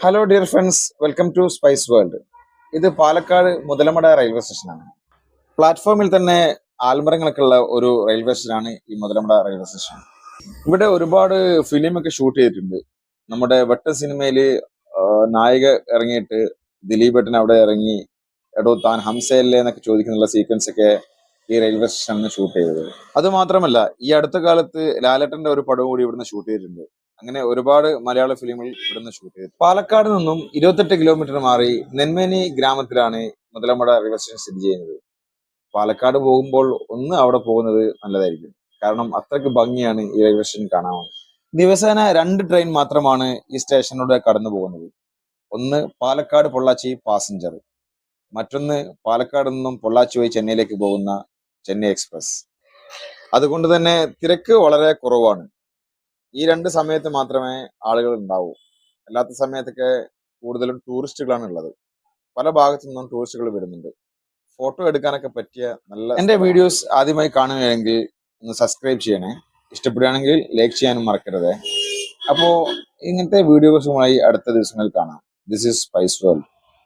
Hello dear friends, welcome to spice world. ഇത് Palakkad Muthalamada railway സ്റ്റേഷനാണ്. പ്ലാറ്റ്ഫോമിൽ തന്നെ ആൽമരങ്ങളൊക്കെ ഉള്ള ഒരു റെയിൽവേ സ്റ്റേഷനാണ് ഈ മുതലമട റെയിൽവേ സ്റ്റേഷൻ. ഇവിടെ ഒരുപാട് ഫിലിമൊക്കെ ഷൂട്ട് ചെയ്തിട്ടുണ്ട്. നമ്മുടെ വെട്ട സിനിമയില് നായിക ഇറങ്ങിയിട്ട് ദിലീപേട്ടൻ അവിടെ ഇറങ്ങി എടോ താൻ ഹംസയല്ലേ എന്നൊക്കെ ചോദിക്കുന്നുള്ള സീക്വൻസ് ഒക്കെ ഈ റെയിൽവേ സ്റ്റേഷനിൽ ഷൂട്ട് ചെയ്തത്. അത് മാത്രമല്ല, ഈ അടുത്ത കാലത്ത് ലാലേട്ടന്റെ ഒരു പടവും കൂടി ഇവിടുന്ന് ഷൂട്ട് ചെയ്തിട്ടുണ്ട്. അങ്ങനെ ഒരുപാട് മലയാള ഫിലിമുകൾ ഇവിടുന്ന് ഷൂട്ട് ചെയ്തു. പാലക്കാട് നിന്നും 28 കിലോമീറ്റർ മാറി നെന്മേനി ഗ്രാമത്തിലാണ് മുതലമട റെയിൽവേ സ്റ്റേഷൻ സ്ഥിതി ചെയ്യുന്നത്. പാലക്കാട് പോകുമ്പോൾ ഒന്ന് അവിടെ പോകുന്നത് നല്ലതായിരിക്കും. കാരണം അത്രയ്ക്ക് ഭംഗിയാണ് ഈ റെയിൽവേ സ്റ്റേഷൻ കാണാൻ. ദിവസേന 2 ട്രെയിൻ മാത്രമാണ് ഈ സ്റ്റേഷനിലൂടെ കടന്നു പോകുന്നത്. ഒന്ന് പാലക്കാട് പൊള്ളാച്ചി പാസഞ്ചർ, മറ്റൊന്ന് പാലക്കാട് നിന്നും പൊള്ളാച്ചി വഴി ചെന്നൈയിലേക്ക് പോകുന്ന ചെന്നൈ എക്സ്പ്രസ്. അതുകൊണ്ട് തന്നെ തിരക്ക് വളരെ കുറവാണ്. ഈ 2 സമയത്ത് മാത്രമേ ആളുകൾ ഉണ്ടാവൂ. അല്ലാത്ത സമയത്തൊക്കെ കൂടുതലും ടൂറിസ്റ്റുകളാണ് ഉള്ളത്. പല ഭാഗത്തു നിന്നും ടൂറിസ്റ്റുകൾ വരുന്നുണ്ട്. ഫോട്ടോ എടുക്കാനൊക്കെ പറ്റിയ നല്ല. എന്റെ വീഡിയോസ് ആദ്യമായി കാണുകയാണെങ്കിൽ ഒന്ന് സബ്സ്ക്രൈബ് ചെയ്യണേ. ഇഷ്ടപ്പെടുകയാണെങ്കിൽ ലൈക്ക് ചെയ്യാനും മറക്കരുത്. അപ്പോൾ ഇങ്ങനത്തെ വീഡിയോസുമായി അടുത്ത ദിവസങ്ങളിൽ കാണാം. This is spice world.